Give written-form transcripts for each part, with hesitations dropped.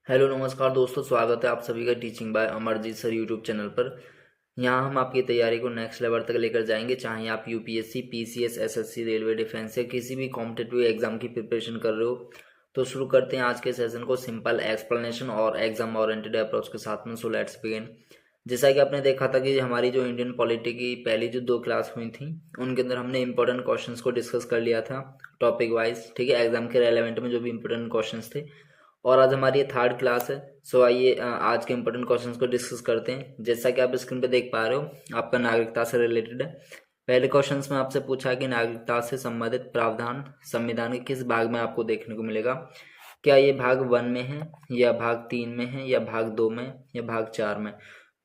Hello नमस्कार दोस्तों, स्वागत है आप सभी का teaching bye Amarjeet sir YouTube channel पर। यहाँ हम आपकी तैयारी को नेक्स्ट लेवल तक लेकर जाएंगे। चाहे आप UPSC, PCS, SSC, railway, defence या किसी भी कॉम्पिटिटिव एग्जाम की प्रिपरेशन कर रहे हो, तो शुरू करते हैं आज के सेशन को सिंपल एक्सप्लेनेशन और एग्जाम ओरिएंटेड अप्रोच के साथ में। So let's begin. जैसा कि आपने देखा था कि हमारी जो इंडियन पॉलिटी की पहली जो 2 क्लास हुई थी, उनके अंदर हमने इंपॉर्टेंट क्वेश्चंस को डिस्कस कर लिया था टॉपिक वाइज। ठीक है, एग्जाम के रेलेवेंट में जो भी इंपॉर्टेंट क्वेश्चंस थे। और आज हमारी ये 3rd क्लास है। सो आइए आज के इंपॉर्टेंट क्वेश्चंस को डिस्कस करते हैं। जैसा कि आप स्क्रीन पे देख पा रहे हो, आपका नागरिकता से रिलेटेड है। पहले क्वेश्चंस में आपसे पूछा कि नागरिकता से संबंधित प्रावधान संविधान के किस भाग में आपको देखने को मिलेगा। क्या ये भाग 1 में है, या भाग 3 में है, या भाग 2 में, या भाग 4 में।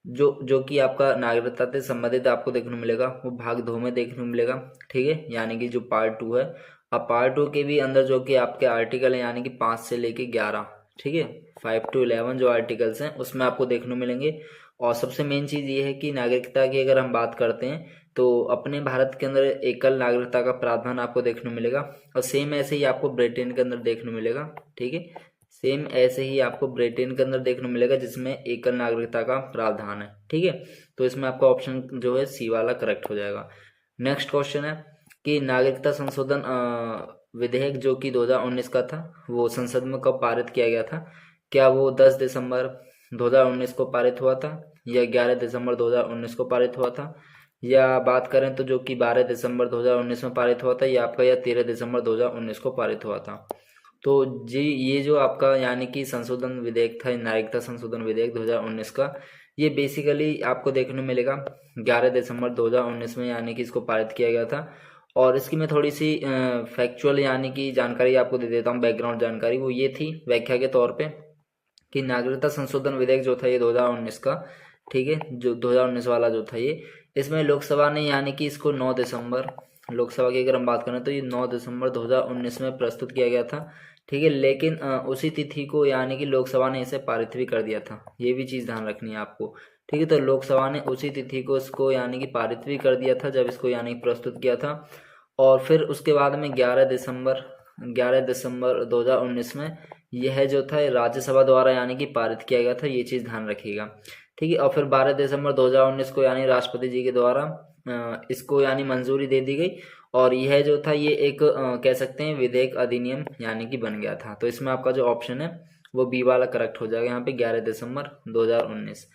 जो कि आपका नागरिकता से संबंधित आपको देखने को मिलेगा वो भाग 2 में देखने को मिलेगा। ठीक है, यानी कि जो पार्ट 2 है। अब पार्ट 2 के भी अंदर जो कि आपके आर्टिकल है, यानी कि 5 से लेके 11, ठीक है, 5 to 11 जो आर्टिकल्स हैं उसमें आपको देखने को मिलेंगे। और सबसे मेन चीज़ ये है कि नागरिकता की अगर हम बात करते हैं तो अपने भारत के अंदर एकल नागरिकता का प्रावधान आपको देखने को मिलेगा। और सेम ऐसे ही आपको ब्रिटेन के अंदर देखने को मिलेगा। ठीक है, सेम ऐसे ही आपको ब्रिटेन के अंदर देखने को मिलेगा जिसमें एकल नागरिकता का प्रावधान है। ठीक है, तो इसमें आपका ऑप्शन जो है सी वाला करेक्ट हो जाएगा। नेक्स्ट क्वेश्चन है कि नागरिकता संशोधन विधेयक जो कि 2019 का था, वो संसद में कब पारित किया गया था। क्या वो 10 दिसंबर 2019 को पारित हुआ था, या 11 दिसंबर 2019 को पारित हुआ था, या बात करें तो जो कि 12 दिसंबर 2019 में पारित हुआ था, या आपका या 13 दिसंबर 2019 को पारित हुआ था। तो जी, ये जो आपका यानी कि संशोधन विधेयक था, नागरिकता संशोधन विधेयक 2019 का, ये बेसिकली आपको देखने को मिलेगा 11 दिसंबर 2019 में, यानी कि इसको पारित किया गया था। और इसकी मैं थोड़ी सी फैक्चुअल यानी कि जानकारी आपको दे देता हूँ, बैकग्राउंड जानकारी। वो ये थी व्याख्या के तौर पे कि नागरिकता संशोधन विधेयक जो था ये 2019 का, ठीक है, जो 2019 वाला जो था ये, इसमें लोकसभा ने यानी कि इसको 9 दिसंबर, लोकसभा की अगर हम बात करें तो ये 9 दिसंबर 2019 में प्रस्तुत किया गया था। ठीक है, लेकिन उसी तिथि को यानी कि लोकसभा ने इसे पारित भी कर दिया था। ये भी चीज़ ध्यान रखनी है आपको। ठीक है, तो लोकसभा ने उसी तिथि को इसको यानी कि पारित भी कर दिया था जब इसको यानी प्रस्तुत किया था। और फिर उसके बाद में 11 दिसंबर 2019 में यह जो था राज्यसभा द्वारा यानी कि पारित किया गया था। ये चीज़ ध्यान रखिएगा। ठीक है, और फिर 12 दिसंबर 2019 को यानी राष्ट्रपति जी के द्वारा इसको यानी मंजूरी दे दी गई। और यह जो था ये एक कह सकते हैं विधेयक अधिनियम यानी कि बन गया था। तो इसमें आपका जो ऑप्शन है वो बी वाला करेक्ट हो जाएगा यहाँ पे, 11 दिसंबर 2019।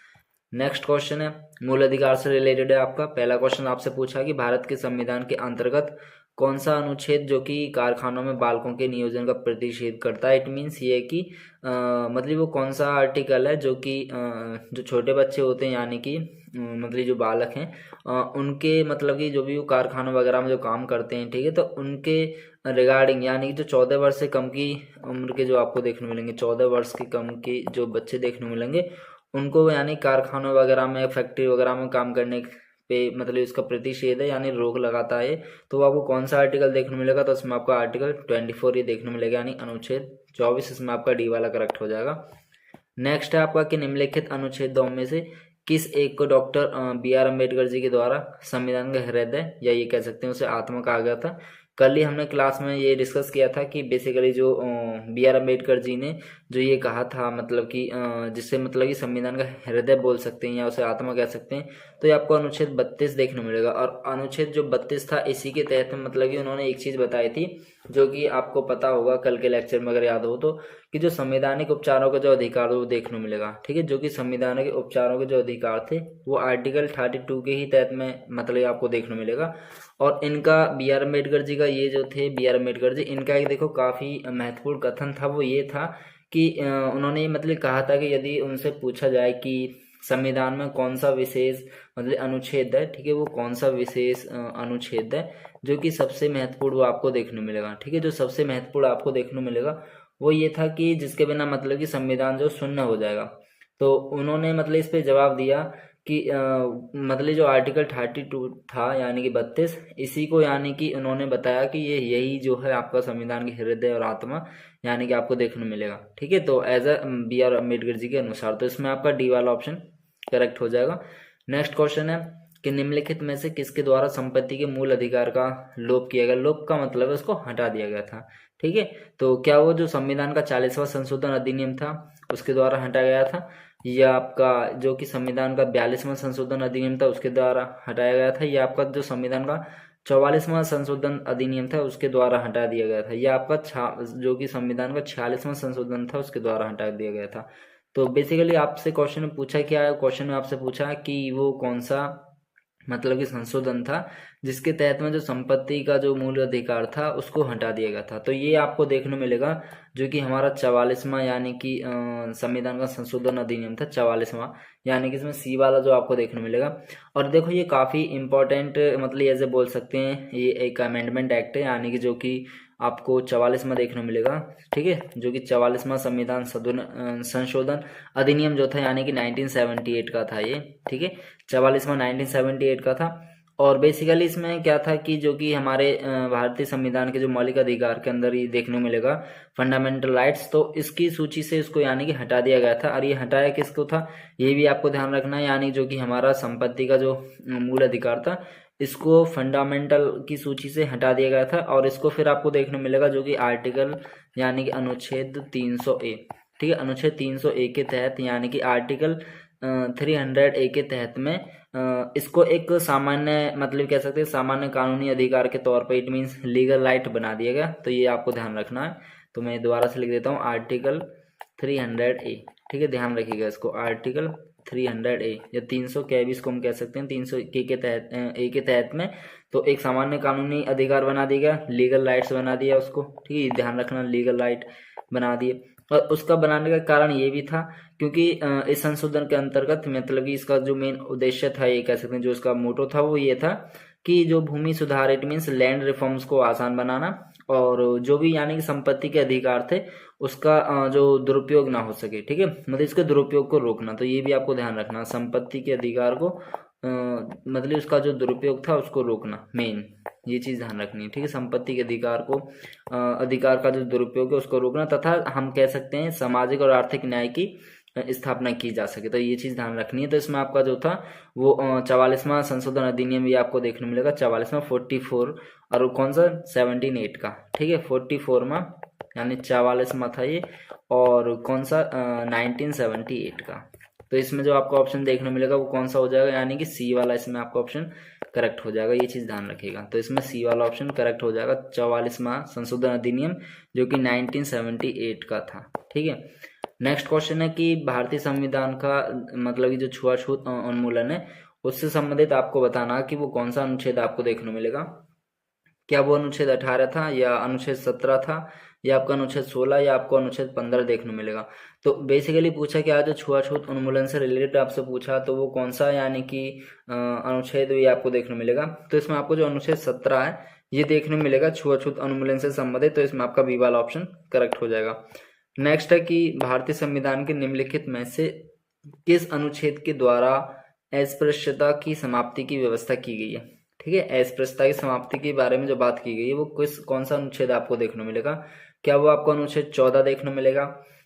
नेक्स्ट क्वेश्चन है मूल अधिकार से रिलेटेड है आपका। पहला क्वेश्चन आपसे पूछा कि भारत के संविधान के अंतर्गत कौन सा अनुच्छेद जो कि कारखानों में बालकों के नियोजन का प्रतिषेध करता है। इट मीन्स ये है कि मतलब वो कौन सा आर्टिकल है जो कि जो छोटे बच्चे होते हैं यानी कि मतलब जो बालक हैं उनके मतलब कि जो भी वो कारखानों वगैरह में जो काम करते हैं, ठीक है, तो उनके रिगार्डिंग यानी कि जो 14 वर्ष से कम की उम्र के जो आपको देखने मिलेंगे, 14 वर्ष के कम के जो बच्चे देखने मिलेंगे उनको यानी कारखानों वगैरह में, फैक्ट्री वगैरह में काम करने पे मतलब इसका प्रतिषेध है यानी रोक लगाता है। तो आपको कौन सा आर्टिकल देखने मिलेगा, तो इसमें आपका आर्टिकल 24 ये देखने मिलेगा, यानी अनुच्छेद 24। इसमें आपका डी वाला करेक्ट हो जाएगा। नेक्स्ट है आपका कि निम्नलिखित अनुच्छेदों में से किस एक को doctor B R Ambedkar ji के द्वारा संविधान का हृदय या ये कह सकते हैं उसे आत्मा कहा गया था। कल ही हमने क्लास में ये डिस्कस किया था कि बेसिकली जो बी आर अम्बेडकर जी ने जो ये कहा था, मतलब कि जिससे मतलब कि संविधान का हृदय बोल सकते हैं या उसे आत्मा कह सकते हैं, तो ये आपको अनुच्छेद 32 देखने मिलेगा। और अनुच्छेद जो 32 था इसी के तहत मतलब कि उन्होंने एक चीज़ बताई थी जो कि आपको पता होगा कल के लेक्चर में अगर याद हो तो, कि जो संवैधानिक उपचारों का जो अधिकार वो देखने मिलेगा। ठीक है, जो कि संवैधानिक उपचारों के जो अधिकार थे वो आर्टिकल 32 के ही तहत में मतलब आपको देखने मिलेगा। और इनका बी आर अम्बेडकर जी का ये जो थे बी आर अम्बेडकर जी, इनका एक देखो काफ़ी महत्वपूर्ण कथन था। वो ये था कि उन्होंने मतलब कहा था कि यदि उनसे पूछा जाए कि संविधान में कौन सा विशेष मतलब अनुच्छेद है, ठीक है, वो कौन सा विशेष अनुच्छेद है जो कि सबसे महत्वपूर्ण वो आपको देखने मिलेगा। ठीक है, जो सबसे महत्वपूर्ण आपको देखने मिलेगा वो ये था कि जिसके बिना मतलब कि संविधान जो शून्य हो जाएगा। तो उन्होंने मतलब इस पे जवाब दिया कि मतलब जो आर्टिकल 32 था यानी कि 32, इसी को यानी कि उन्होंने बताया कि ये यही जो है आपका संविधान की हृदय और आत्मा यानी कि आपको देखने मिलेगा। ठीक है, तो as a B R Ambedkar ji के अनुसार, तो इसमें आपका डी वाला ऑप्शन करेक्ट हो जाएगा। नेक्स्ट क्वेश्चन है कि निम्नलिखित में से किसके द्वारा संपत्ति के मूल अधिकार का लोप किया गया। लोप का मतलब है उसको हटा दिया गया था। ठीक है, तो क्या वो जो संविधान का 40वां संशोधन अधिनियम था उसके द्वारा हटाया गया था, या आपका जो कि संविधान का 42वां संशोधन अधिनियम था उसके द्वारा हटाया गया था, या आपका जो संविधान का 44वां संशोधन अधिनियम था उसके द्वारा हटा दिया गया था, या आपका जो कि संविधान का 46वां संशोधन था उसके द्वारा हटा दिया गया था। तो बेसिकली आपसे क्वेश्चन में पूछा क्या है, क्वेश्चन में आपसे पूछा कि वो कौन सा मतलब कि संशोधन था जिसके तहत में जो संपत्ति का जो मूल अधिकार था उसको हटा दिया गया था। तो ये आपको देखने मिलेगा जो कि हमारा 44वां यानी कि संविधान का संशोधन अधिनियम था 44वां, यानी कि इसमें सी वाला जो आपको देखने मिलेगा। और देखो ये काफ़ी इंपॉर्टेंट मतलब ऐसे बोल सकते हैं, ये एक अमेंडमेंट एक्ट है यानी कि जो कि आपको 44वां देखने मिलेगा। ठीक है, जो कि 44वां संविधान संशोधन अधिनियम जो था यानी कि 1978 का था ये। ठीक है, 44वां 1978 का था। और बेसिकली इसमें क्या था कि जो कि हमारे भारतीय संविधान के जो मौलिक अधिकार के अंदर ही देखने को मिलेगा फंडामेंटल राइट्स, तो इसकी सूची से इसको यानी कि हटा दिया गया था। और ये हटाया किसको था ये भी आपको ध्यान रखना है, यानी जो कि हमारा संपत्ति का जो मूल अधिकार था इसको फंडामेंटल की सूची से हटा दिया गया था। और इसको फिर आपको देखने मिलेगा जो कि आर्टिकल यानी कि अनुच्छेद 300A। ठीक है, अनुच्छेद 300A के तहत यानी कि आर्टिकल 300A के तहत में इसको एक सामान्य मतलब कह सकते हैं सामान्य कानूनी अधिकार के तौर पर इट मीन्स लीगल राइट बना दिया गया। तो ये आपको ध्यान रखना है। तो मैं दोबारा से लिख देता हूँ आर्टिकल 300A। ठीक है, ध्यान रखिएगा इसको, आर्टिकल 300A या 300 के भी इसको हम कह सकते हैं, 300 के तहत ए के तहत में तो एक सामान्य कानूनी अधिकार बना दिया गया, लीगल राइट्स बना दिया उसको। ठीक है, ध्यान रखना लीगल राइट बना दिए। और उसका बनाने का कारण ये भी था क्योंकि इस संशोधन के अंतर्गत मतलब कि इसका जो मेन उद्देश्य था ये कह सकते हैं जो इसका मोटो था वो ये था कि जो भूमि सुधार इट मीन्स लैंड रिफॉर्म्स को आसान बनाना, और जो भी यानी कि संपत्ति के अधिकार थे उसका जो दुरुपयोग ना हो सके। ठीक है, मतलब इसके दुरुपयोग को रोकना। तो ये भी आपको ध्यान रखना, संपत्ति के अधिकार को मतलब उसका जो दुरुपयोग था उसको रोकना, मेन ये चीज़ ध्यान रखनी है। ठीक है, संपत्ति के अधिकार को अधिकार का जो दुरुपयोग है उसको रोकना, तथा हम कह सकते हैं सामाजिक और आर्थिक न्याय की स्थापना की जा सके। तो ये चीज़ ध्यान रखनी है। तो इसमें आपका जो था वो 44वां संशोधन अधिनियम भी आपको देखने मिलेगा, 44वां 44 और कौन सा 17(8) का। ठीक है, 44वां यानी 44वां था ये, और कौन सा 1978 का। तो इसमें जो आपको ऑप्शन देखने मिलेगा वो कौन सा हो जाएगा, यानी कि सी वाला इसमें आपका ऑप्शन करेक्ट हो जाएगा। ये चीज़ ध्यान रखिएगा। तो इसमें सी वाला ऑप्शन करेक्ट हो जाएगा, 44वां संशोधन अधिनियम जो कि 1978 का था। ठीक है, नेक्स्ट क्वेश्चन है कि भारतीय संविधान का मतलब कि जो छुआछूत उन्मूलन है उससे संबंधित आपको बताना कि वो कौन सा अनुच्छेद आपको देखने मिलेगा। क्या वो अनुच्छेद 18 था, या अनुच्छेद 17 था, या आपका अनुच्छेद 16, या आपको अनुच्छेद 15 देखने मिलेगा। तो बेसिकली पूछा क्या, जो छुआछूत उन्मूलन से रिलेटेड आपसे पूछा तो वो कौन सा यानी कि अनुच्छेद ये आपको देखने मिलेगा। तो इसमें आपको जो अनुच्छेद 17 है ये देखने मिलेगा छुआछूत उन्मूलन से संबंधित। तो इसमें आपका बी वाला ऑप्शन करेक्ट हो जाएगा। नेक्स्ट है कि भारतीय संविधान के निम्नलिखित में से किस अनुच्छेद के द्वारा अस्पृश्यता की समाप्ति की व्यवस्था की गई है। ठीक है, अस्पृश्यता की समाप्ति के बारे में जो बात की गई है वो कौन सा अनुच्छेद आपको देखने मिलेगा। क्या वो आपको अनुच्छेद 14 देखने मिलेगा,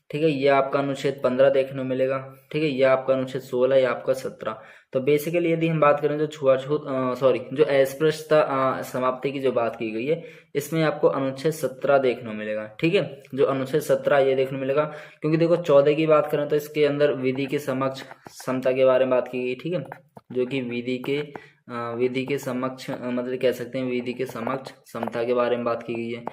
ठीक है, यह आपका अनुच्छेद 15 देखने मिलेगा, ठीक है, यह आपका अनुच्छेद 16 या आपका 17। तो बेसिकली यदि हम बात करें जो छुआछूत जो अस्पृश्यता समाप्ति की जो बात की गई है इसमें आपको अनुच्छेद 17 देखने मिलेगा। ठीक है, जो अनुच्छेद 17 ये देखने मिलेगा, क्योंकि देखो 14 की बात करें तो इसके अंदर विधि के समक्ष समता के बारे में बात की गई। ठीक है, जो कि विधि के समक्ष मतलब कह सकते हैं विधि के समक्ष समता के बारे में बात की गई है।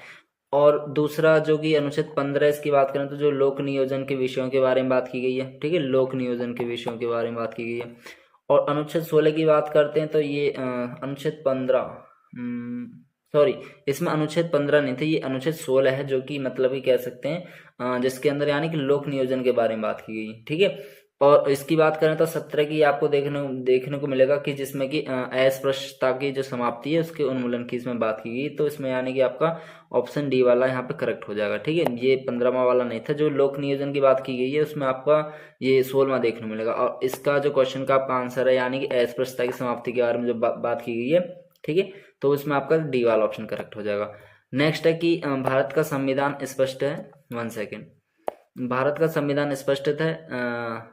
और दूसरा जो कि अनुच्छेद 15 इसकी बात करें तो जो लोक नियोजन के विषयों के बारे में बात की गई है। ठीक है, लोक नियोजन के विषयों के बारे में बात की गई है। और अनुच्छेद 16 की बात करते हैं तो ये अनुच्छेद 15 इसमें अनुच्छेद 15 नहीं थे, ये अनुच्छेद 16 है जो कि मतलब ही कह सकते हैं जिसके अंदर यानी कि लोक नियोजन के बारे में बात की गई। ठीक है, और इसकी बात करें तो 17 की आपको देखने को मिलेगा कि जिसमें कि अस्पृश्यता की जो समाप्ति है उसके उन्मूलन की इसमें बात की गई। तो इसमें यानी कि आपका ऑप्शन डी वाला यहाँ पे करेक्ट हो जाएगा। ठीक है, ये 15वां वाला नहीं था। जो लोक नियोजन की बात की गई है उसमें आपका ये 16वां देखने मिलेगा। और इसका जो क्वेश्चन का आपका आंसर है यानी कि अस्पृश्यता की समाप्ति के बारे में जो बात की गई है, ठीक है, तो इसमें आपका डी वाला ऑप्शन करेक्ट हो जाएगा। नेक्स्ट है कि भारत का संविधान स्पष्ट है, 1 सेकेंड, भारत का संविधान स्पष्ट है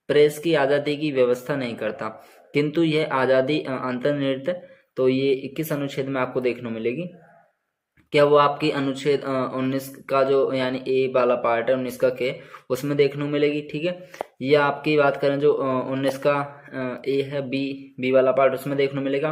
प्रेस की आज़ादी की व्यवस्था नहीं करता। किंतु यह आज़ादी अंतर्निहित, तो ये 21 अनुच्छेद में आपको देखने को मिलेगी। क्या वो आपकी अनुच्छेद 19 का जो यानी ए वाला पार्ट है, 19 का के, उसमें देखने को मिलेगी। ठीक है, या आपकी बात करें जो 19 का ए है, बी वाला पार्ट, उसमें देखने को मिलेगा,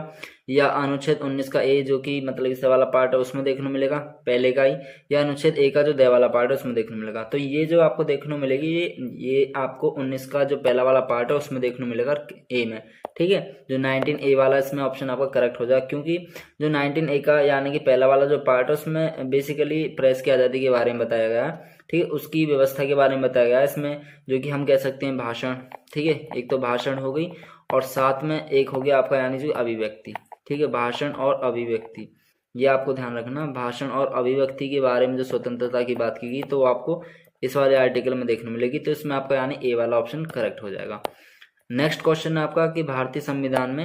या अनुच्छेद 19 का ए जो कि मतलब इस वाला पार्ट है उसमें देखने को मिलेगा पहले का ही, या अनुच्छेद ए का जो दे वाला पार्ट है उसमें देखने को मिलेगा। तो ये जो आपको देखने को मिलेगी ये आपको 19 का जो पहला वाला पार्ट है उसमें देखने को मिलेगा ए में। ठीक है, जो 19 ए वाला इसमें ऑप्शन आपका करेक्ट हो जाएगा, क्योंकि जो 19 ए का यानी कि पहला वाला जो पार्ट है उसमें बेसिकली प्रेस की आज़ादी के बारे में बताया गया है। ठीक है, उसकी व्यवस्था के बारे में बताया गया है इसमें, जो कि हम कह सकते हैं भाषण। ठीक है, एक तो भाषण हो गई और साथ में एक हो गया आपका यानी जो अभिव्यक्ति। ठीक है, भाषण और अभिव्यक्ति, ये आपको ध्यान रखना। भाषण और अभिव्यक्ति के बारे में जो स्वतंत्रता की बात की गई तो आपको इस वाले आर्टिकल में देखने मिलेगी, तो इसमें आपका यानी ए वाला ऑप्शन करेक्ट हो जाएगा। नेक्स्ट क्वेश्चन है आपका कि भारतीय संविधान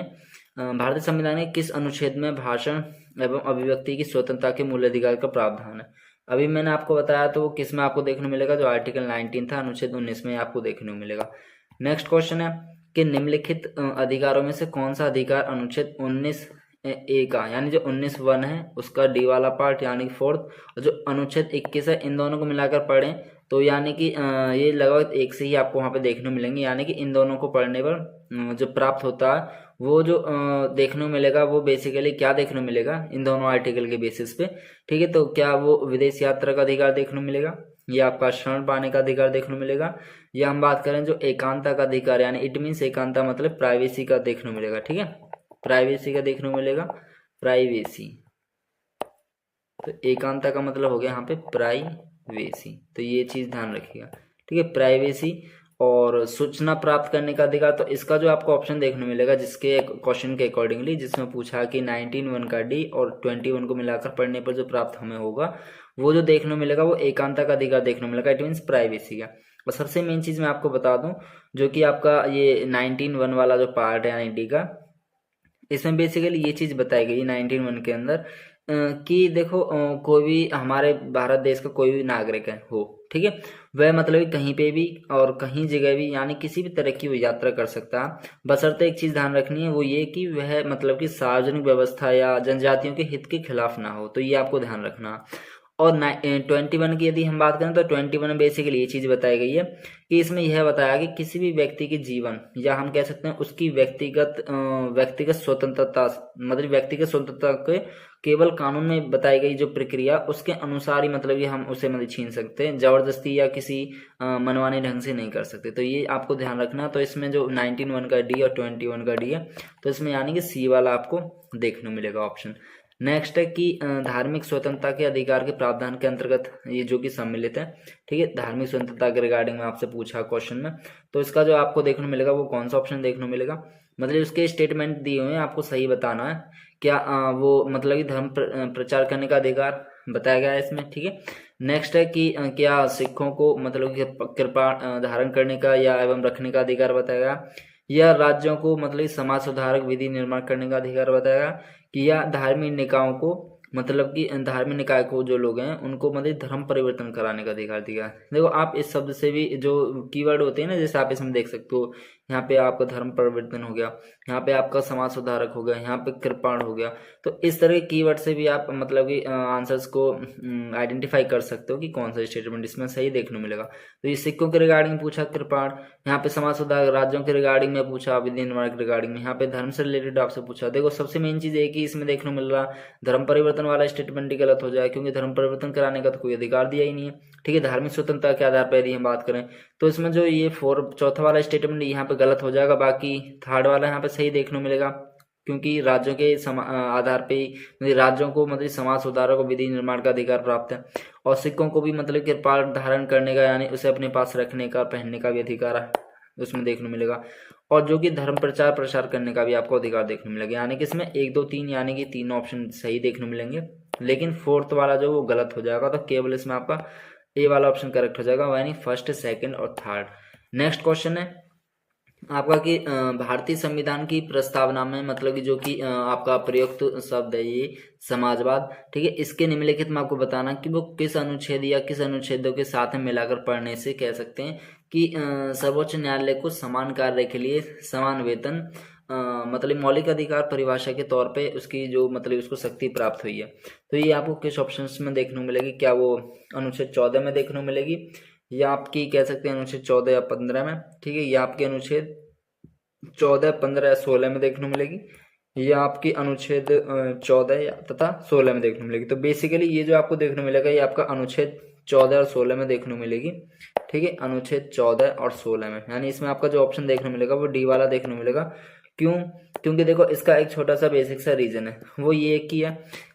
के किस अनुच्छेद में भाषण एवं अभिव्यक्ति की स्वतंत्रता के मूलाधिकार का प्रावधान है। अभी मैंने आपको बताया तो वो किस में आपको देखने मिलेगा, जो आर्टिकल 19 था, अनुच्छेद 19 में आपको देखने को मिलेगा। नेक्स्ट क्वेश्चन है कि निम्नलिखित अधिकारों में से कौन सा अधिकार अनुच्छेद 19 ए का यानी जो 19(1) है उसका डी वाला पार्ट यानी फोर्थ, और जो अनुच्छेद 21 है, इन दोनों को मिलाकर पढ़ें तो यानी कि ये लगभग एक से ही आपको वहाँ पे देखने को मिलेंगे। यानी कि इन दोनों को पढ़ने पर जो प्राप्त होता है वो जो देखने को मिलेगा वो बेसिकली क्या देखने को मिलेगा इन दोनों आर्टिकल के बेसिस पे। ठीक है, तो क्या वो विदेश यात्रा का अधिकार देखने को मिलेगा, या आपका शरण पाने का अधिकार देखने को मिलेगा, या हम बात करें जो एकांता का अधिकार यानी इट मीन्स एकांता मतलब प्राइवेसी का देखने को मिलेगा। ठीक है, प्राइवेसी का देखने को मिलेगा, प्राइवेसी, तो एकांता का मतलब हो गया यहाँ पे प्राइवेसी, तो ये चीज ध्यान रखिएगा। ठीक है, प्राइवेसी और सूचना प्राप्त करने का अधिकार, तो इसका जो आपको ऑप्शन देखने मिलेगा जिसके क्वेश्चन के अकॉर्डिंगली, जिसमें पूछा कि 19(1) का डी और 21 को मिलाकर पढ़ने पर जो प्राप्त हमें होगा वो जो देखने मिलेगा वो एकांता का अधिकार देखने मिलेगा, इट मीन्स प्राइवेसी का। और सबसे मेन चीज मैं आपको बता दूं जो कि आपका ये 19(1) वाला जो पार्ट है यानी डी का, इसमें बेसिकली ये चीज बताई गई 19(1) के अंदर कि देखो कोई भी हमारे भारत देश का कोई भी नागरिक है हो, ठीक है, वह मतलब कहीं पे भी और कहीं जगह भी यानी किसी भी तरह की वो यात्रा कर सकता है, बशर्ते एक चीज ध्यान रखनी है वो ये कि वह मतलब कि सार्वजनिक व्यवस्था या जनजातियों के हित के खिलाफ ना हो, तो ये आपको ध्यान रखना। और 21 की यदि हम बात करें तो 21 में बेसिकली ये चीज बताई गई है कि इसमें यह बताया कि किसी भी व्यक्ति के जीवन या हम कह सकते हैं उसकी व्यक्तिगत स्वतंत्रता मतलब व्यक्तिगत स्वतंत्रता के केवल कानून में बताई गई जो प्रक्रिया उसके अनुसार ही मतलब ये हम उसे मतलब छीन सकते हैं, जबरदस्ती या किसी मनमाने ढंग से नहीं कर सकते, तो ये आपको ध्यान रखना। तो इसमें जो 19(1) का डी और 21 का डी है तो इसमें यानी कि सी वाला आपको देखने मिलेगा ऑप्शन। नेक्स्ट है कि धार्मिक स्वतंत्रता के अधिकार के प्रावधान के अंतर्गत ये जो कि सम्मिलित है। ठीक है, धार्मिक स्वतंत्रता के रिगार्डिंग में आपसे पूछा क्वेश्चन में, तो इसका जो आपको देखने मिलेगा वो कौन सा ऑप्शन देखने मिलेगा, मतलब उसके स्टेटमेंट दिए हुए हैं, आपको सही बताना है क्या वो मतलब कि धर्म प्रचार करने का अधिकार बताया गया है इसमें। ठीक है, नेक्स्ट है कि क्या सिखों को मतलब कि कृपा धारण करने का या एवं रखने का अधिकार बताया गया, या राज्यों को मतलब समाज सुधारक विधि निर्माण करने का अधिकार बताया, कि या धार्मिक निकायों को मतलब कि धार्मिक निकाय को जो लोग हैं उनको मतलब धर्म परिवर्तन कराने का अधिकार दिया। देखो आप इस शब्द से भी जो कीवर्ड होते हैं ना, जैसे आप इसमें देख सकते हो, यहाँ पे आपका धर्म परिवर्तन हो गया, यहाँ पे आपका समाज सुधारक हो गया, यहाँ पे कृपाण हो गया, तो इस तरह के कीवर्ड से भी आप मतलब कि आंसर्स को आइडेंटिफाई कर सकते हो कि कौन सा स्टेटमेंट इसमें सही देखने मिलेगा। तो ये सिखों के रिगार्डिंग पूछा कृपाण, यहाँ पे समाज सुधारक, राज्यों के रिगार्डिंग में पूछा, विधि निर्माण के रिगार्डिंग में, यहाँ पे धर्म से रिलेटेड आपसे पूछा। देखो सबसे मेन चीज है कि इसमें देखने मिल रहा धर्म परिवर्तन वाला स्टेटमेंट ही गलत हो जाए, क्योंकि धर्म परिवर्तन कराने का तो कोई अधिकार दिया ही नहीं है। ठीक है, धार्मिक स्वतंत्रता के आधार पर यदि हम बात करें तो इसमें जो ये चौथा वाला स्टेटमेंट यहाँ पे गलत हो जाएगा, बाकी थर्ड वाला यहाँ पे सही देखने मिलेगा, क्योंकि राज्यों के आधार पे मतलब राज्यों को मतलब समाज सुधारक को विधि निर्माण का अधिकार प्राप्त है, और सिखों को भी मतलब कृपाण धारण करने का यानी उसे अपने पास रखने का पहनने का भी अधिकार है उसमें देखने मिलेगा, और जो कि धर्म प्रचार प्रसार करने का भी आपको अधिकार देखने मिलेगा। यानी कि इसमें 1 2 3 यानी कि तीनों ऑप्शन सही देखने मिलेंगे, लेकिन फोर्थ वाला जो वो गलत हो जाएगा, तो केवल इसमें आपका ए वाला ऑप्शन करेक्ट हो जाएगा, यानी फर्स्ट, सेकंड और थर्ड। नेक्स्ट क्वेश्चन है आपका कि भारतीय संविधान की प्रस्तावना में मतलब कि जो कि आपका प्रयुक्त शब्द है ये समाजवाद। ठीक है, इसके निम्नलिखित में आपको बताना कि वो किस अनुच्छेद या किस अनुच्छेदों के साथ में मिलाकर पढ़ने से कह सकते हैं कि सर्वोच्च न्यायालय को समान कार्य के लिए समान वेतन मतलब मौलिक अधिकार परिभाषा के तौर पे उसकी जो मतलब उसको शक्ति प्राप्त हुई है। तो ये आपको किस ऑप्शंस में देखने को मिलेगी, क्या वो अनुच्छेद 14 में देखने को मिलेगी, या आपकी कह सकते हैं अनुच्छेद 14 या 15 में, ठीक है, या आपके अनुच्छेद 14, 15 या 16 में देखने को मिलेगी, या आपकी अनुच्छेद 14 तथा 16 में देखने को मिलेगी। तो बेसिकली ये जो आपको देखने को मिलेगा ये आपका अनुच्छेद 14 और 16 में देखने को मिलेगी, ठीक है, अनुच्छेद 14 और 16 में, यानी इसमें आपका जो ऑप्शन देखने को मिलेगा वो डी वाला देखने को मिलेगा। क्यों? क्योंकि देखो इसका एक छोटा सा बेसिक सा रीजन है, वो ये की है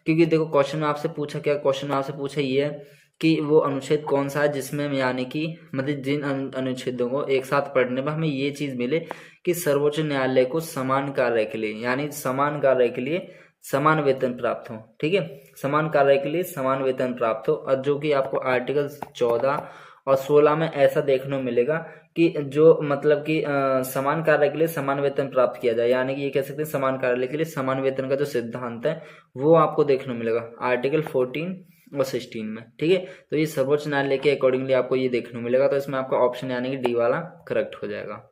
क्योंकि देखो क्वेश्चन में आपसे पूछा, क्या क्वेश्चन में आपसे पूछा ये है कि वो अनुच्छेद कौन सा है जिसमें यानी कि मतलब जिन अनुच्छेदों को एक साथ पढ़ने पर हमें ये चीज मिले कि सर्वोच्च न्यायालय को समान कार्य के लिए, यानी समान कार्य के लिए समान वेतन प्राप्त हो, ठीक है, समान कार्य के लिए समान वेतन प्राप्त हो। और जो कि आपको आर्टिकल 14 और 16 में ऐसा देखने को मिलेगा कि जो मतलब कि समान कार्य के लिए समान वेतन प्राप्त किया जाए, यानी कि ये कह सकते हैं समान कार्य के लिए समान वेतन का जो सिद्धांत है वो आपको देखने को मिलेगा आर्टिकल 14 और 16 में, ठीक है। तो ये सर्वोच्च न्यायालय के अकॉर्डिंगली आपको ये देखने को मिलेगा। तो इसमें आपका ऑप्शन यानी कि डी वाला करेक्ट हो जाएगा,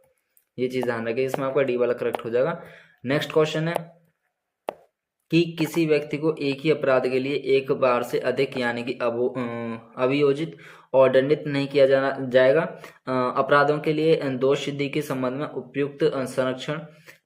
ये चीज ध्यान रखिए, इसमें आपका डी वाला करेक्ट हो जाएगा। नेक्स्ट क्वेश्चन है कि किसी व्यक्ति को एक ही अपराध के लिए एक बार से अधिक यानी कि अभियोजित और दंडित नहीं किया जाएगा। अपराधों के लिए दोष सिद्धि के संबंध में उपयुक्त संरक्षण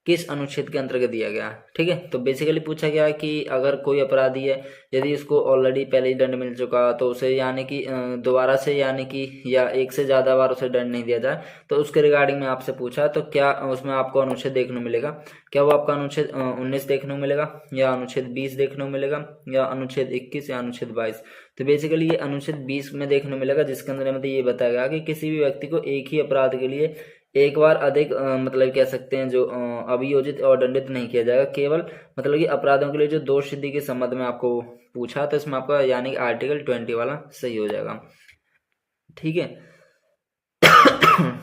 किस अनुच्छेद के अंतर्गत दिया गया है, ठीक है। तो बेसिकली पूछा गया है कि अगर कोई अपराधी है, यदि उसको ऑलरेडी पहले ही दंड मिल चुका तो उसे यानी कि दोबारा से यानी कि या एक से ज्यादा बार उसे दंड नहीं दिया जाए, तो उसके रिगार्डिंग में आपसे पूछा तो क्या उसमें आपको अनुच्छेद देखने को मिलेगा, क्या वो आपका अनुच्छेद 19 देखने को मिलेगा, या अनुच्छेद 20 देखने को मिलेगा, या अनुच्छेद 21 या अनुच्छेद 22। तो बेसिकली ये अनुच्छेद 20 में देखने को मिलेगा, जिसके अंदर मतलब ये बताया गया कि किसी भी व्यक्ति को एक ही अपराध के लिए एक बार अधिक मतलब कह सकते हैं जो अभियोजित और दंडित नहीं किया जाएगा, केवल मतलब कि अपराधों के लिए जो दोष सिद्धि के संबंध में आपको पूछा, तो इसमें आपका यानी आर्टिकल 20 वाला सही हो जाएगा, ठीक है।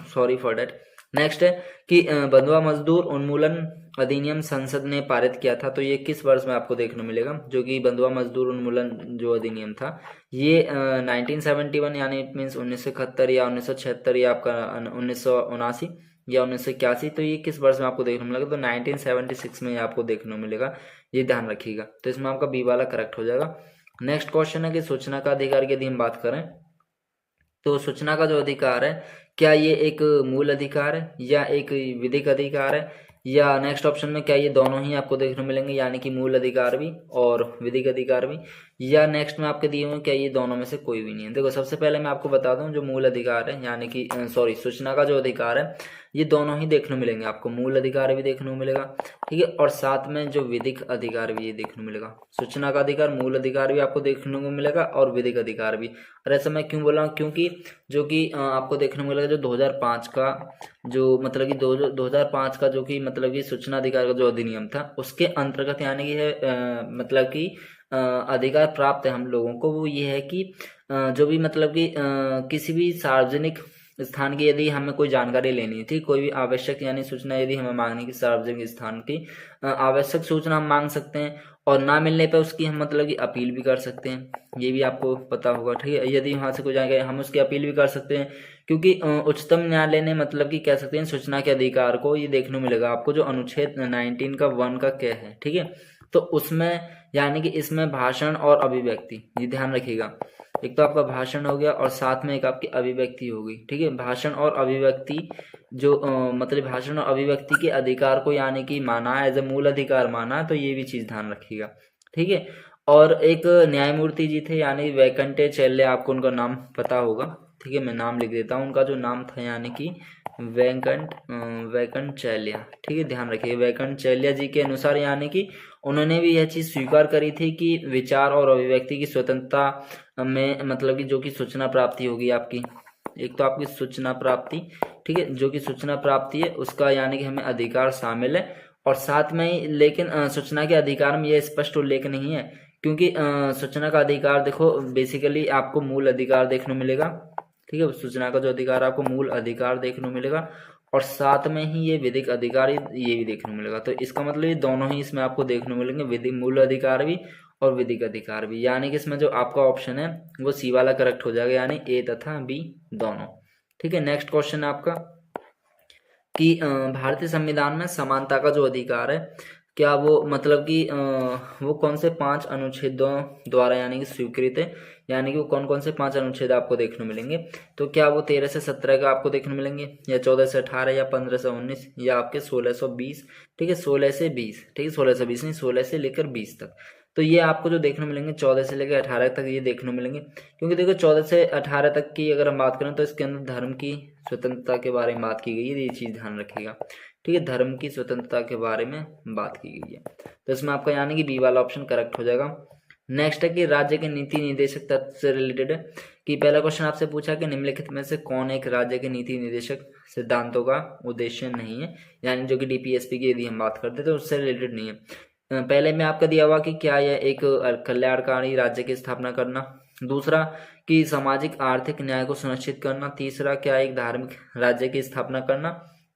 Sorry for that. नेक्स्ट है कि बंधुआ मजदूर उन्मूलन अधिनियम संसद ने पारित किया था, तो ये किस वर्ष में आपको देखने को मिलेगा, जो कि बंधुआ मजदूर उन्मूलन जो अधिनियम था ये 1971 यानी इट मीन्स 1971 या 1976 या आपका 1979 या 1981, तो ये किस वर्ष में आपको देखने को मिलेगा, तो 1976 में आपको देखने को मिलेगा, ये ध्यान रखिएगा। तो इसमें आपका बी वाला करेक्ट हो जाएगा। नेक्स्ट क्वेश्चन है कि सूचना का अधिकार की यदि हम बात करें तो सूचना का जो अधिकार है क्या ये एक मूल अधिकार है या एक विधिक अधिकार है, या नेक्स्ट ऑप्शन में क्या ये दोनों ही आपको देखने को मिलेंगे, यानी कि मूल अधिकार भी और विधिक अधिकार भी, या नेक्स्ट में आपके दिए हुए क्या ये दोनों में से कोई भी नहीं है। देखो सबसे पहले मैं आपको बता दूं जो मूल अधिकार है यानी कि सॉरी सूचना का जो अधिकार है ये दोनों ही देखने को मिलेंगे आपको, मूल अधिकार भी देखने को मिलेगा, ठीक है, और साथ में जो विधिक अधिकार भी ये देखने को मिलेगा। सूचना का अधिकार मूल अधिकार भी आपको देखने को मिलेगा और विधिक अधिकार भी। और ऐसा मैं क्यों बोला हूँ, क्योंकि जो कि आपको देखने को मिलेगा जो 2005 का जो मतलब कि 2005 का जो कि मतलब कि सूचना अधिकार का जो अधिनियम था उसके अंतर्गत यानी कि है मतलब कि अधिकार प्राप्त है हम लोगों को, वो ये है कि जो भी मतलब कि किसी भी सार्वजनिक स्थान की यदि हमें कोई जानकारी लेनी थी, कोई भी आवश्यक यानी सूचना यदि हमें मांगनी की सार्वजनिक स्थान की आवश्यक सूचना हम मांग सकते हैं, और ना मिलने पर उसकी हम मतलब कि अपील भी कर सकते हैं, ये भी आपको पता होगा, ठीक है। यदि वहां से कोई जानकारी हम उसकी अपील भी कर सकते हैं, क्योंकि उच्चतम न्यायालय ने मतलब कि कह सकते हैं सूचना के अधिकार को ये देखने मिलेगा आपको जो अनुच्छेद 19 का 1 का क्या है, ठीक है। तो उसमें यानी कि इसमें भाषण और अभिव्यक्ति, ये ध्यान रखिएगा, एक तो आपका भाषण हो गया और साथ में एक आपकी अभिव्यक्ति होगी, ठीक है। भाषण और अभिव्यक्ति जो मतलब भाषण और अभिव्यक्ति के अधिकार को यानी कि माना एज ए मूल अधिकार माना, तो ये भी चीज ध्यान रखिएगा, ठीक है। और एक न्यायमूर्ति जी थे यानी वैकंटे चैल्य, आपको उनका नाम पता होगा, ठीक है, मैं नाम लिख देता हूँ, उनका जो नाम था यानी कि वैकंट चैल्य, ठीक है, ध्यान रखिए। वैकंट चैल्य जी के अनुसार यानी कि उन्होंने भी यह चीज स्वीकार करी थी कि विचार और अभिव्यक्ति की स्वतंत्रता में मतलब कि जो कि सूचना प्राप्ति होगी आपकी, एक तो आपकी सूचना प्राप्ति, ठीक है, जो कि सूचना प्राप्ति है उसका यानी कि हमें अधिकार शामिल है, और साथ में ही लेकिन सूचना के अधिकार में यह स्पष्ट उल्लेख नहीं है, क्योंकि सूचना का अधिकार देखो बेसिकली आपको मूल अधिकार देखने को मिलेगा, ठीक है, सूचना का जो अधिकार आपको मूल अधिकार देखने को मिलेगा, और साथ में ही ये विधिक अधिकार ये भी देखने को मिलेगा। तो इसका मतलब ये दोनों ही इसमें आपको देखने को मिलेंगे, विधिक मूल अधिकार भी और विधिक अधिकार भी, यानी कि इसमें जो आपका ऑप्शन है वो सी वाला करेक्ट हो जाएगा, यानी ए तथा बी दोनों, ठीक है। नेक्स्ट क्वेश्चन है आपका कि भारतीय संविधान में समानता का जो अधिकार है, क्या वो मतलब कि वो कौन से 5 अनुच्छेदों द्वारा यानी कि स्वीकृत है, यानी कि वो कौन कौन से 5 अनुच्छेद आपको देखने मिलेंगे। तो क्या वो 13 से 17 का आपको देखने मिलेंगे, या 14 से 18, या 15 से 19, या आपके 16 से 20, ठीक है 16 से 20, ठीक है 16 से 20 नहीं, 16 से लेकर 20 तक। तो ये आपको जो देखने मिलेंगे 14 से लेकर 18 तक ये देखने मिलेंगे। क्योंकि देखो 14 से 18 तक की अगर हम बात करें तो इसके अंदर धर्म की स्वतंत्रता के बारे में बात की गई है, ये चीज़ ध्यान रखिएगा, ठीक है, धर्म की स्वतंत्रता के बारे में बात की गई है। तो इसमें आपका यानी कि बी वाला ऑप्शन करेक्ट हो जाएगा। नेक्स्ट है कि राज्य के नीति निर्देशक तत्व से रिलेटेड है, कि पहला क्वेश्चन आपसे पूछा कि निम्नलिखित में से कौन एक राज्य के नीति निर्देशक सिद्धांतों का उद्देश्य नहीं है, यानी जो कि डीपीएसपी की यदि हम बात करते तो उससे रिलेटेड नहीं है। पहले में आपका दिया हुआ कि क्या यह एक कल्याणकारी राज्य की स्थापना करना, दूसरा कि सामाजिक आर्थिक न्याय को सुनिश्चित करना, तीसरा क्या एक धार्मिक राज्य की स्थापना करना,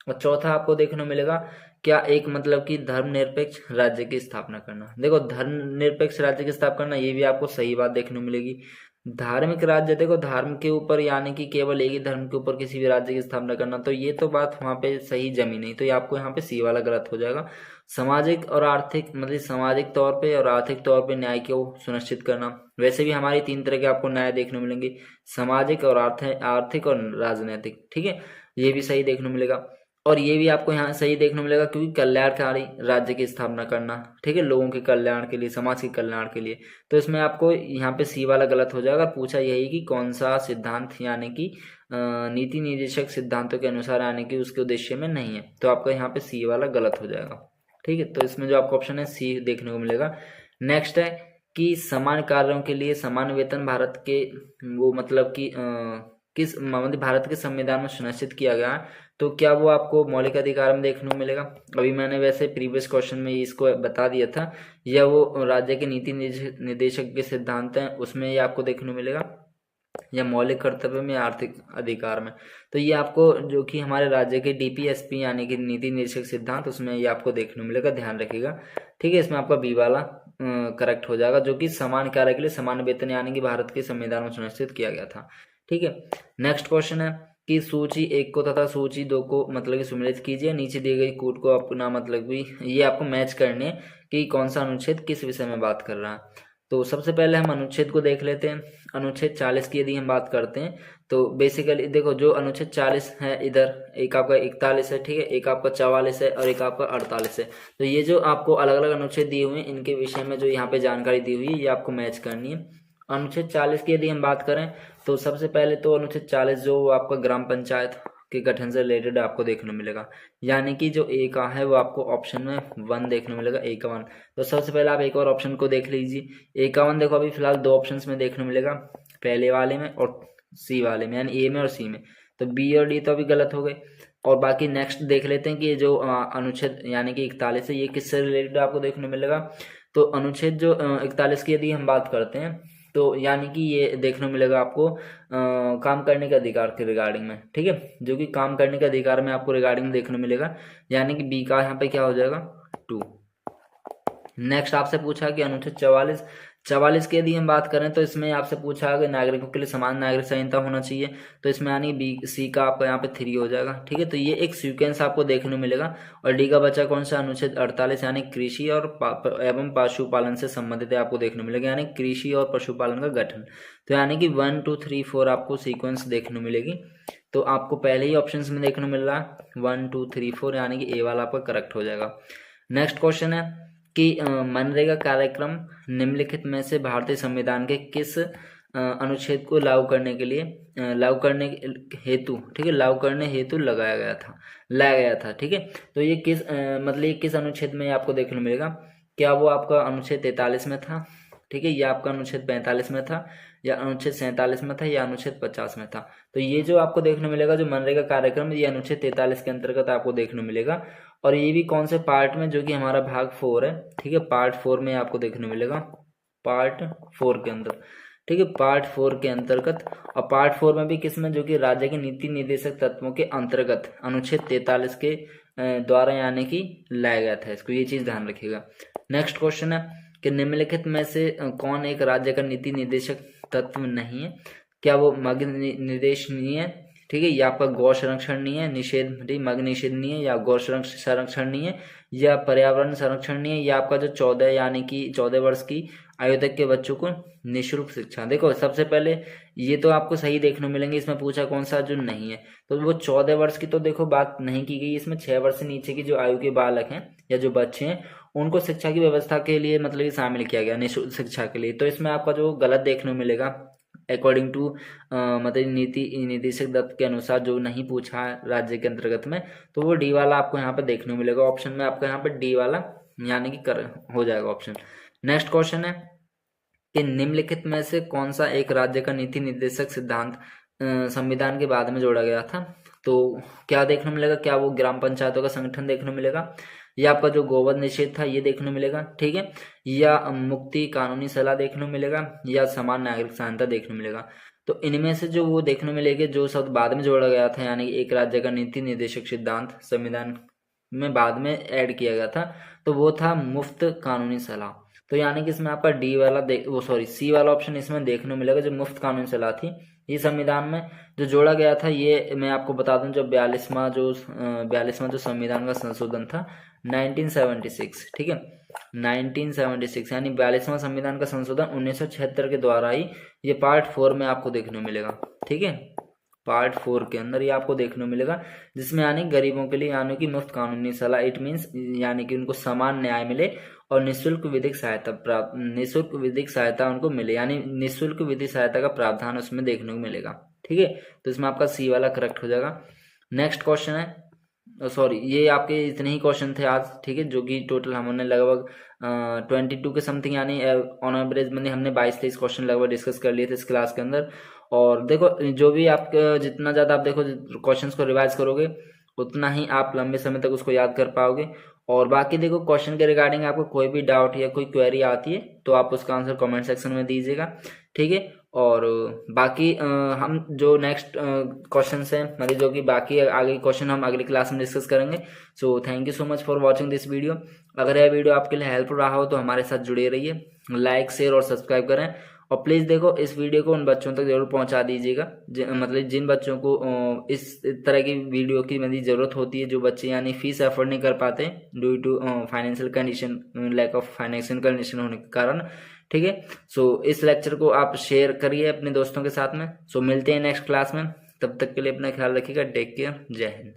और चौथा आपको देखने मिलेगा क्या एक मतलब कि धर्मनिरपेक्ष राज्य की स्थापना करना। देखो धर्मनिरपेक्ष राज्य की स्थापना करना, ये भी आपको सही बात देखने मिलेगी। धार्मिक राज्य, देखो धर्म के ऊपर यानी कि केवल एक ही धर्म के ऊपर किसी भी राज्य की स्थापना करना, तो ये तो बात वहाँ पे सही जमी नहीं, तो ये आपको यहाँ पे सी वाला गलत हो जाएगा। सामाजिक और आर्थिक मतलब सामाजिक तौर पे और आर्थिक तौर पे न्याय को सुनिश्चित करना, वैसे भी हमारी 3 तरह के आपको न्याय देखने मिलेंगे, सामाजिक और आर्थिक और राजनीतिक, ठीक है, ये भी सही देखने मिलेगा। और ये भी आपको यहाँ सही देखने मिलेगा क्योंकि कल्याणकारी राज्य की स्थापना करना, ठीक है, लोगों के कल्याण के लिए, समाज के कल्याण के लिए। तो इसमें आपको यहाँ पे सी वाला गलत हो जाएगा। पूछा यही कि कौन सा सिद्धांत यानी कि नीति निर्देशक सिद्धांतों के अनुसार यानी कि उसके उद्देश्य में नहीं है, तो आपका यहाँ पे सी वाला गलत हो जाएगा, ठीक है। तो इसमें जो आपका ऑप्शन है सी देखने को मिलेगा। नेक्स्ट है कि समान कार्यों के लिए समान वेतन भारत के वो मतलब कि किस मतलब भारत के संविधान में सुनिश्चित किया गया है, तो क्या वो आपको मौलिक अधिकार में देखने को मिलेगा। अभी मैंने वैसे प्रीवियस क्वेश्चन में इसको बता दिया था, या वो राज्य के नीति निर्देशक के सिद्धांत हैं उसमें ये आपको देखने को मिलेगा, या मौलिक कर्तव्य में, आर्थिक अधिकार में। तो ये आपको जो कि हमारे राज्य के डीपीएसपी यानी कि नीति निर्देशक सिद्धांत, उसमें ये आपको देखने को मिलेगा, ध्यान रखिएगा, ठीक है। इसमें आपका बी वाला करेक्ट हो जाएगा, जो कि समान कार्य के लिए समान वेतन यानी कि भारत के संविधान में सुनिश्चित किया गया था, ठीक है। नेक्स्ट क्वेश्चन है कि सूची 1 को तथा सूची 2 को मतलब कि सम्मिलित कीजिए, नीचे दी गई कूट को अपना मतलब भी ये आपको मैच करने कि कौन सा अनुच्छेद किस विषय में बात कर रहा है। तो सबसे पहले हम अनुच्छेद को देख लेते हैं। अनुच्छेद 40 की यदि हम बात करते हैं तो बेसिकली देखो जो अनुच्छेद 40 है, इधर एक आपका 41 है, ठीक है, एक आपका 44 है और एक आपका 48 है। तो ये जो आपको अलग अलग अनुच्छेद दिए हुए हैं इनके विषय में जो यहाँ पे जानकारी दी हुई है ये आपको मैच करनी है। अनुच्छेद 40 की यदि हम बात करें तो सबसे पहले तो अनुच्छेद 40 जो आपका ग्राम पंचायत के गठन से रिलेटेड आपको देखने मिलेगा, यानी कि जो ए का है वो आपको ऑप्शन में 1 देखने मिलेगा, ए का 1। तो सबसे पहले आप एक और ऑप्शन को देख लीजिए। ए का 1 देखो अभी फिलहाल 2 ऑप्शंस में देखने मिलेगा, पहले वाले में और सी वाले में, यानी ए में और सी में। तो बी और डी तो अभी गलत हो गए। और बाकी नेक्स्ट देख लेते हैं कि ये जो अनुच्छेद यानी कि 41 है ये किससे रिलेटेड आपको देखने मिलेगा। तो अनुच्छेद जो 41 की यदि हम बात करते हैं तो यानी कि ये देखने को मिलेगा आपको काम करने के अधिकार के रिगार्डिंग में, ठीक है, जो कि काम करने के अधिकार में आपको रिगार्डिंग देखने मिलेगा, यानी कि बी का यहाँ पे क्या हो जाएगा 2। नेक्स्ट आपसे पूछा कि अनुच्छेद 44 की यदि हम बात करें तो इसमें आपसे पूछा कि नागरिकों के लिए समान नागरिक संहिता होना चाहिए, तो इसमें यानी बी सी का आपका यहाँ पे 3 हो जाएगा, ठीक है। तो ये एक सीक्वेंस आपको देखने को मिलेगा। और डी का बच्चा कौन सा अनुच्छेद 48 यानी कृषि और एवं पशुपालन से संबंधित है आपको देखने मिलेगा, यानी कृषि और पशुपालन का गठन। तो यानी कि 1 2 3 4 आपको सीक्वेंस देखने मिलेगी। तो आपको पहले ही ऑप्शन में देखने मिल रहा है 1 2 3 4, यानी कि ए वाला आपका करेक्ट हो जाएगा। नेक्स्ट क्वेश्चन है कि मनरेगा कार्यक्रम निम्नलिखित में से भारतीय संविधान के किस अनुच्छेद को लागू करने के लिए लागू करने हेतु, ठीक है, लागू करने हेतु लाया गया था, ठीक है। तो ये किस मतलब ये किस अनुच्छेद में आपको देखने को मिलेगा। क्या वो आपका अनुच्छेद 43 में था, ठीक है, या आपका अनुच्छेद 45 में था, या अनुच्छेद 47 में था, या अनुच्छेद 50 में था। तो ये जो आपको देखने मिलेगा जो मनरेगा कार्यक्रम ये अनुच्छेद 43 के अंतर्गत आपको देखने मिलेगा। और ये भी कौन से पार्ट में, जो कि हमारा भाग 4 है, ठीक है, पार्ट 4 में आपको देखने मिलेगा, पार्ट 4 के अंदर, ठीक है, पार्ट 4 के अंतर्गत। और पार्ट 4 में भी किसमें, जो कि राज्य के नीति निर्देशक तत्वों के अंतर्गत अनुच्छेद 43 के द्वारा यानी कि लाया गया था इसको, ये चीज ध्यान रखिएगा। नेक्स्ट क्वेश्चन है कि निम्नलिखित में से कौन एक राज्य का नीति निर्देशक तत्व नहीं है। क्या वो मार्ग निर्देशनीय है, ठीक है। ये आपका गौ संरक्षणीय, निषेध मग निषेधनीय या गौ संरक्षणीय या पर्यावरण संरक्षणीय या आपका जो 14 यानी कि 14 वर्ष की आयु तक के बच्चों को निःशुल्क शिक्षा। देखो सबसे पहले ये तो आपको सही देखने मिलेंगे, इसमें पूछा कौन सा जो नहीं है, तो वो 14 वर्ष की तो देखो बात नहीं की गई, इसमें 6 वर्ष से नीचे की जो आयु के बालक हैं या जो बच्चे हैं उनको शिक्षा की व्यवस्था के लिए मतलब कि शामिल किया गया निःशुल्क शिक्षा के लिए। तो इसमें आपका जो गलत देखने को मिलेगा अकॉर्डिंग टू मतलब नीति निदेशक दत्त के अनुसार जो नहीं पूछा है राज्य के अंतर्गत में, तो वो डी वाला आपको यहाँ पे देखने को मिलेगा। ऑप्शन में आपका यहाँ पे डी वाला यानी कि कर हो जाएगा ऑप्शन। नेक्स्ट क्वेश्चन है कि निम्नलिखित में से कौन सा एक राज्य का नीति निर्देशक सिद्धांत संविधान के बाद में जोड़ा गया था। तो क्या देखने मिलेगा, क्या वो ग्राम पंचायतों का संगठन देखने मिलेगा, या आपका जो गोवध निषेध था ये देखने मिलेगा, ठीक है, या मुक्ति कानूनी सलाह देखने मिलेगा, या समान नागरिक सहायता देखने मिलेगा। तो इनमें से जो वो देखने मिलेगा जो शब्द बाद में जोड़ा गया था यानी एक राज्य का नीति निर्देशक सिद्धांत संविधान में बाद में ऐड किया गया था, तो वो था मुफ्त कानूनी सलाह। तो यानी कि इसमें आपका डी वाला सी वाला ऑप्शन इसमें देखने मिलेगा जो मुफ्त कानूनी सलाह थी, ये संविधान में जो जोड़ा गया था। ये मैं आपको बता दूं जब 42वां जो संविधान का संशोधन था 1976, ठीक है, 1976 यानी 42वां संविधान का संशोधन 1976 के द्वारा ही ये पार्ट 4 में आपको देखने मिलेगा, ठीक है, पार्ट 4 के अंदर ये आपको देखने मिलेगा, जिसमें यानी गरीबों के लिए यानी कि मुफ्त कानूनी सलाह, इट मीन्स यानी कि उनको समान न्याय मिले और निःशुल्क विधिक सहायता उनको मिले, यानी निःशुल्क विधि सहायता का प्रावधान उसमें देखने को मिलेगा, ठीक है। तो इसमें आपका सी वाला करेक्ट हो जाएगा। नेक्स्ट क्वेश्चन है, ये आपके इतने ही क्वेश्चन थे आज, ठीक है, जो कि टोटल हमने लगभग 22 के समथिंग यानी ऑन एवरेज में हमने 22-23 क्वेश्चन लगभग डिस्कस कर लिए थे इस क्लास के अंदर। और देखो जो भी आप जितना ज़्यादा आप देखो क्वेश्चंस को रिवाइज करोगे उतना ही आप लंबे समय तक उसको याद कर पाओगे। और बाकी देखो क्वेश्चन के रिगार्डिंग आपको कोई भी डाउट या कोई क्वेरी आती है तो आप उसका आंसर कमेंट सेक्शन में दीजिएगा, ठीक है। और बाकी हम जो नेक्स्ट क्वेश्चन हैं मतलब जो कि बाकी आगे क्वेश्चन हम अगली क्लास में डिस्कस करेंगे। So thank you so much for watching this video. अगर यह वीडियो आपके लिए हेल्पफुल रहा हो तो हमारे साथ जुड़े रहिए, लाइक शेयर और सब्सक्राइब करें। और प्लीज़ देखो इस वीडियो को उन बच्चों तक जरूर पहुंचा दीजिएगा मतलब जिन बच्चों को इस तरह की वीडियो की मेरी ज़रूरत होती है, जो बच्चे यानी फीस अफोर्ड नहीं कर पाते due to financial condition, lack of financial condition होने के कारण, ठीक है। सो इस लेक्चर को आप शेयर करिए अपने दोस्तों के साथ में। सो मिलते हैं नेक्स्ट क्लास में, तब तक के लिए अपना ख्याल रखिएगा। टेक केयर, जय हिंद।